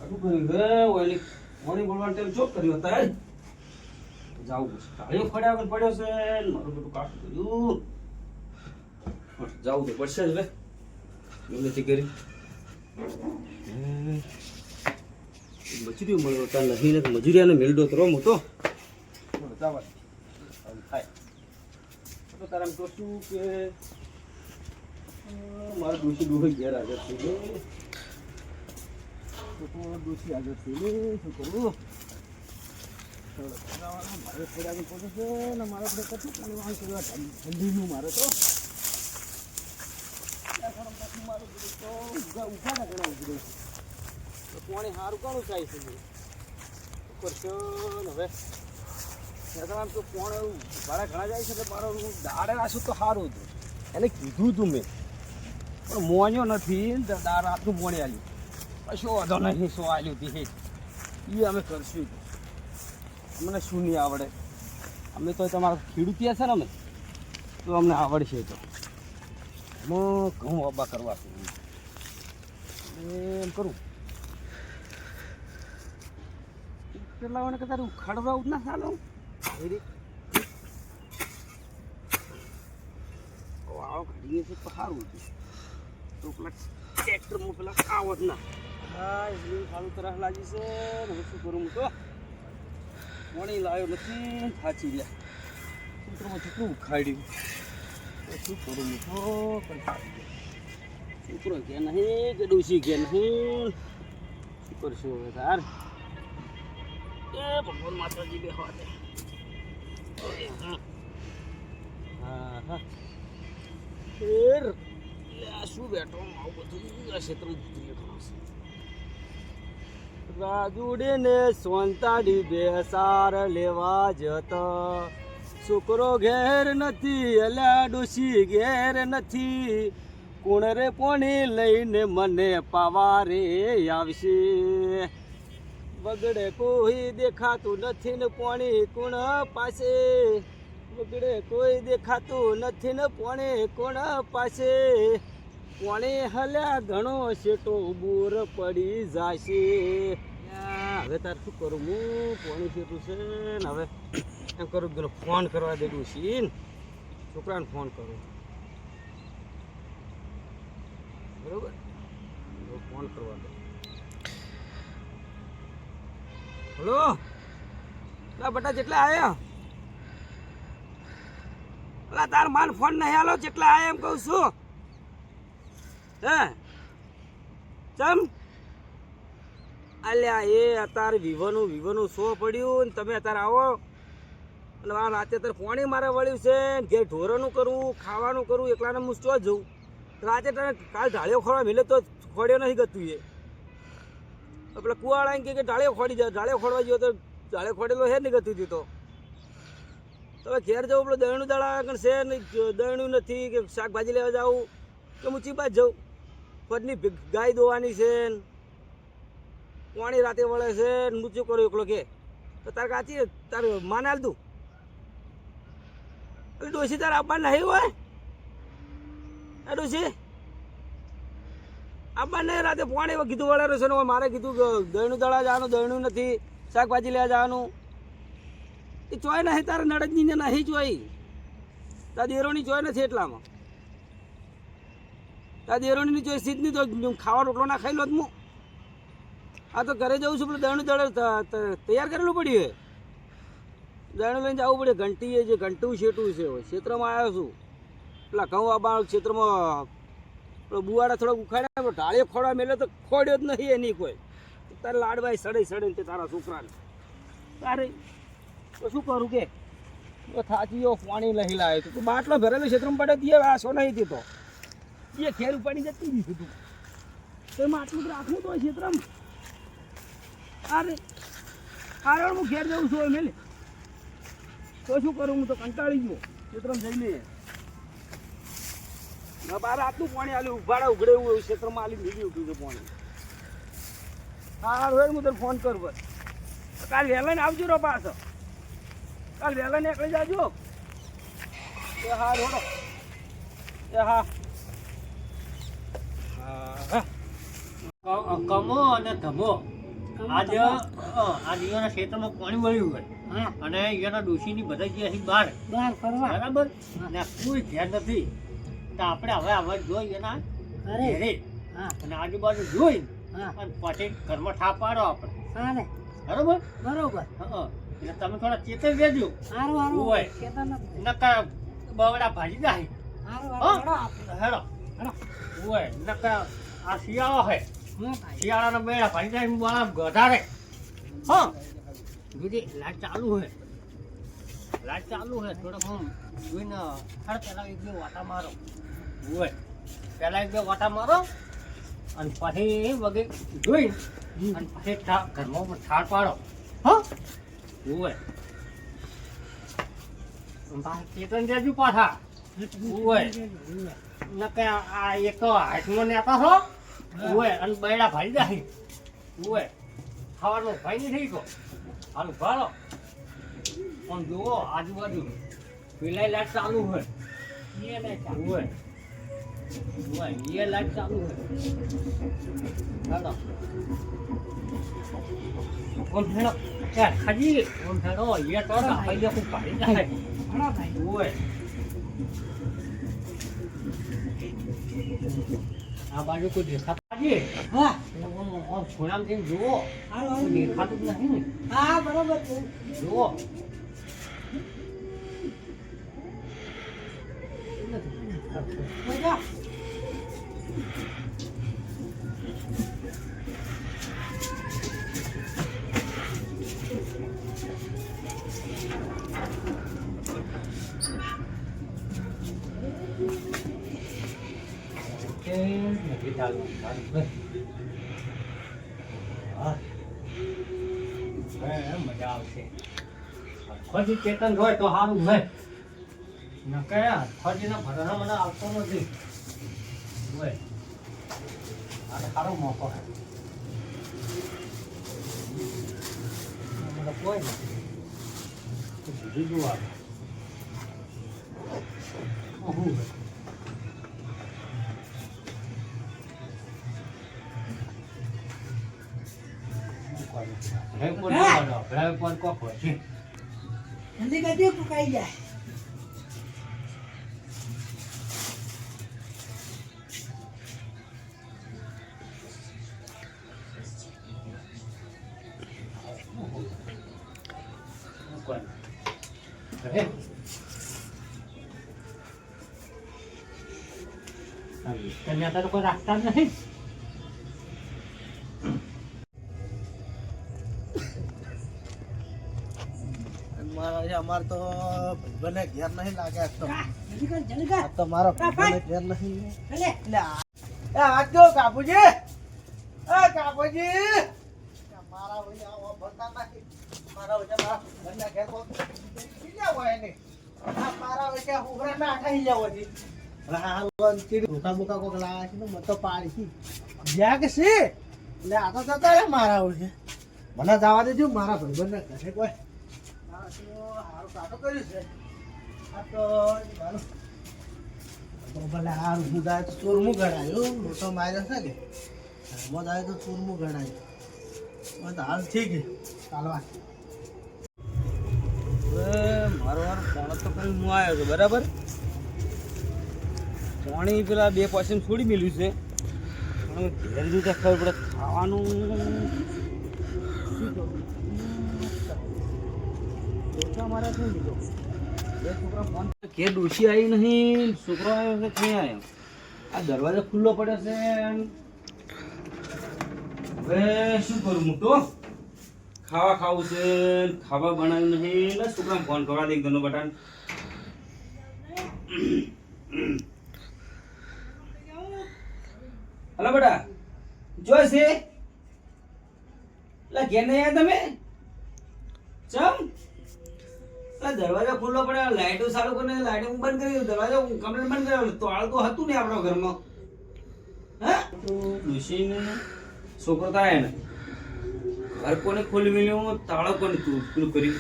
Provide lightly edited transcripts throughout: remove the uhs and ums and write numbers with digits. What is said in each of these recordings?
શું કર્યું હે ઓલી મોર્નિંગ બોલવાનું તેમ ચોક કર્યો હતા જાવું પડશે ટાળીઓ ફળ્યા વગર પડ્યો છે ને મારું બધું કાઢું કર્યું જાવું તો પડશે જ લે ગમેથી કરી મજૂરી મળ્યો તાર નહીં ને મજૂરિયાને મેળડો તો રમું તો જવા થાય તો તારે એમ તો શું કે મારા ડોશી ડોહી ઘેર હાજર થઈ ગઈ ડોશી હાજર થઈ ગઈ શું કરવું મારે થોડા આગળ પડે છે ને મારે આપણે કશું પાણી વાળ કરવા ઠંડીનું મારે તો મારું તો ઉભા ઘણા ઉભી તો પાણી સારું ઘણું થાય છે કરશો ને હવે આમ તો કોણ મારા ઘણા જાય છે એટલે મારો દાડે રાશું તો સારું હતું એને કીધું તું મેં પણ મોન્યો નથી રાતનું મોણી આવ્યું કશો વાંધો નહીં શું આવ્યું હતી એ અમે કરશું અમને શું નહીં આવડે અમે તો તમારા ખેડૂતિયા છે ને અમે તો અમને આવડશે તો એમાં ઘઉં અબ્બા કરવા એમ કરું કેટલા વાને કદાચ ઉખાડવા જ ના ચાલો આવો ઘડીએ છે તો સારું હતું તો પેલા ટ્રેક્ટરમાં પેલા આવો જ ના હા એટલી સારું તરફ લાગી છે ને હવે શું કરું હું તો પાણી લાવ્યો નથી થાચી ગયા સૂત્રમાં કેટલું ઉખાડ્યું શું કરું હું તો છોકરો કે નહીં કે ડોસી કે નહીં શું કરશું હવે તાર એ ભગવાન માતાજી બે હોવા દે હા હા ફેર શું બેઠો આવું બધું આ ક્ષેત્રમાં રાજુડી ને સોનતાડી બે સાર લેવા જતા છોકરો ઘેર નથી અલ્યા ડોશી ઘેર નથી કોણ રે પોણી લઈને મને પાવા રે આવશે બગડે કોઈ દેખાતું નથી ને પોણી કોણ પાસે બગડે કોઈ દેખાતું નથી ને પોણી કોણ પાસે પોણી હલ્યા ઘણો શેટો બૂર પડી જાશે હવે તાર શું કરું હું પોણી શેટું છે ને હવે એમ કરું પેલો ફોન કરવા દેવું છે છોકરાને ફોન કરું બરોબર ફોન કરવા દે હલો ના બટા જેટલા આવ્યા અલા તાર માન ફોન નહીં હાલો જેટલા આવ્યા એમ કહું છું હે ચમ અલ્યા એ અત્યારે વિવોનું શો પડ્યું ને તમે અત્યારે આવો અને આ રાતે અત્યારે પાણી મારે વળ્યું છે ઘેર ઢોરોનું કરવું ખાવાનું કરવું એકલાને હું ચો જઉં રાતે તમે કાલ ઢાળીઓ ખોડવા મિલે તો ખોડ્યો નથી ગતું એ પેલા કુવાળા કે ઢાળીઓ ખોડી જાય ઢાળીઓ ખોડવા ગયો તો ઢાળીઓ ખોડેલો હે નહીં ગતું હતી તો તમે ઘેર જવું પેલું દહીંનું દાડા આગળ છે નહીં દહીંનું નથી કે શાકભાજી લેવા જાઉં કે હું ચીપા જ જાઉં ફદની ગાય દોવાની છે પાણી રાતે વળે છે મૂચું કરું એકલો કે તો તારે કાચી તારે માન હાલ તું એટલે ડોસી તારે આપવા નહીં હોય એ ડોસી આપવા નહીં રાતે પાણી કીધું વળેલું છે ને મારે કીધું કે દહીંનું દળા જવાનું દહીંનું નથી શાકભાજી લેવા જવાનું એ ચોય નહીં તારે નડજની નહીં ચોય તાર દેરોની ચોય નથી એટલામાં તાર દેરોની ચોય સીધની તો ખાવા રોટલો ના ખાઈ લો જ હું આ તો ઘરે જવું છું પેલું દળનું દળ તૈયાર કરેલું પડ્યું દળનું લઈને જવું પડે ઘંટી એ જે ઘંટું શેટું છે ક્ષેત્રમાં આવ્યો છું પેલા ઘઉં આબા ક્ષેત્રમાં પેલો બુવાડા થોડોક ઉખાડ્યા ઢાળીઓ ખોડવા મેલે તો ખોડ્યો જ નહીં એની કોઈ તારે લાડવાય સડે તે તારા છોકરાને તારે તો શું કરું કે થાચીઓ પાણી લઈ લાવે તો બાટલો ભરેલો ક્ષેત્રમાં પડે તે આશો નહીં દીધો એ ખેર ઉપાડી જતી દીધું તું તો એમાં આટલું રાખવું તો ક્ષેત્રમાં અરે અરે હું ઘેર જઉં છું મેલે તો શું કરું હું તો કંટાળી ગયો ક્ષેત્રમાં જઈને બાર આટલું પાણી આલ્યું ઉભાડા ઉઘડે એવું ક્ષેત્રમાં આલી ભીગી ઉઠ્યું છે પાણી હા રોજ હું તને ફોન કરું બસ કાલ વહેલા ને આવજો રો પાછો કાલ વહેલા નીકળી જાજો એ હા રોડો એ હા હા કમો અને ધમો આજ એના ક્ષેત્રમાં પાણી વળ્યું હોય હા અને એના ડોશીની બધા જે અહીં બહાર બહાર ફરવા બરાબર ને કોઈ ધ્યાન નથી તો આપણે હવે જોઈ એના અરે ઘરે હા અને આજુબાજુ જોઈ હા અને પછી ઘરમાં ઠાપ પાડો આપણે સારે બરોબર બરોબર હા એટલે તમે થોડા ચેતન રહેજો હારું હારું હોય. કેતા નથી નકા બવડા ભાજી જાય હારું હા? હારું હેડો હોય નકા આ શિયાળો હે હા ભાઈ શિયાળાના બેડા ભાજી જાય વાળા ગધારે હા બીજી લાઈટ ચાલુ હે લાઈટ ચાલુ હે થોડોક હું જોઈને હર પેલા એક બે વાટા મારો હોય પેલા એક બે વાટા મારો અને પછી વગે જોઈ અને પછી ઘરમાં પણ ઠાર પાડો હા હોય ચેતન દેજો પાછા હોય નકે આ એક તો હાથમાં નેતા છો હોય અને બૈડા ભાઈ જાય હોય ખાવાનો ભાઈ નહીં થઈ ગયો હાલ ભાલો પણ જુઓ આજુબાજુ પેલા લાઈટ ચાલુ હોય એ લાઈટ ચાલુ હોય હોય એ લાઈટ ચાલુ હોય હાલો કોણ હેડો યાર ખાજી કોણ હેડો એ તો ભાઈ જે ખૂબ ભાઈ જાય હા ભાઈ હોય આ બાજુ કોઈ દેખાતા છે હા સોનામથી જુઓ હારું કોઈ હારું દેખાતું જ નહીં હા બરોબર છે જુઓ મજા નથી ચાલુ મજા આવશે ખોજી ચેતન હોય તો સારું હોય ન કયા ખોજીના ભરોસા મને આવતો નથી હોય આ સારો મોકો છે મને કોઈ નથી બીજું આવે શું જલ્દી કરજો પકાઈ જાય કન્યા તો કોઈ રાખતા જ નહીં અમાર તો ભાઈબંધને ઘેર નહીં લાગે આજ તો જલ્દી કર જલ્દી કર આજ તો મારો ભાઈબંધને ઘેર નહીં અલે એટલે આજો કાપુજી એ કાપુજી મારા ભાઈ આવો ભરતા નાખી મારા વચ્ચે મારા ભાઈબંધના ઘેર કોક ક્યાં હોય ને આ મારા વચ્ચે ઉઘરા ના ખાઈ જાવ હતી હાલ ચીડી ભૂકા ભૂકા કોક લાયા છે ને મતો પાડી છે જ્યાં કે છે એટલે આ તો જતા રે મારા વચ્ચે મને જવા દેજો મારા ભાઈબંધને ઘરે કોઈ સારું કાઢો કર્યું છે આ તો ભલે હારું હું જાય તો ચોરમું ગણાયું મોટો માર્યો છે કે મોજ આવે તો ચોરમું ગણાયું તો હાલ ઠીક છે ચાલવા મારો વાર ફોન તો કરી હું આવ્યો છું બરાબર પાણી પેલા બે પાછળ છોડી મેલ્યું છે પણ ઘેર જુદા ખબર પડે ખાવાનું શું કરું મારા શું લીધો બે છોકરા ફોન ઘેર ડોશી આવી નહીં છોકરો આવ્યો છે ક્યાં આવ્યો આ દરવાજો ખુલ્લો પડે છે હવે શું કરું હું તો ખાવા ખાવું છે ખાવા બનાવ્યું નહીં એટલે છોકરાને ફોન કરવા દે એકદમ બટાન હલો બેટા જોઈ છે એટલે ઘેર નહીં આવ્યા તમે ચમ દરવાજો ખુલ્લો પડે લાઈટો ચાલુ કરીને લાઈટો બંધ કરી દરવાજો કમ્પ્લેટ બંધ કર્યો તો આળ તો હતું ને આપણા ઘરમાં હે ડોશીને છોકરો થાય ને ઘર કોને ખોલી મેલ્યું તાળો કોને પેલું કર્યું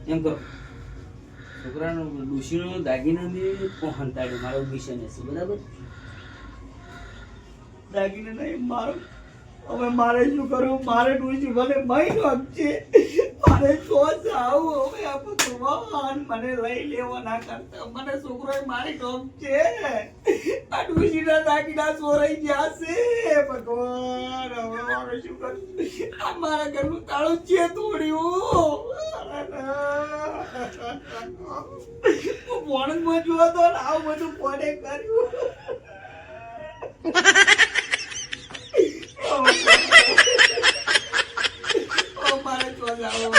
એમ કરો છોકરાનો ડોશીનો દાગીના ને પહોંચાડ્યું મારો વિષય નથી બરાબર દાગીના નહીં મારો હવે મારે શું કરું? મારે ડોશી મને મહિનો છે, મારે તો જાવું. હવે આ ભગવાન મને લઈ લેવાના કરતા મને છોકરો મારી ટોપ છે. આ ડોશીના દાગીના ચોરાઈ ગયા છે. ભગવાન હવે મારે શું કરું? આ મારા ઘરનું તાળું છે તોડ્યું. હું ભણતમાં જોયો તો ને આવું બધું કોને કર્યું? મારે તો જાવું.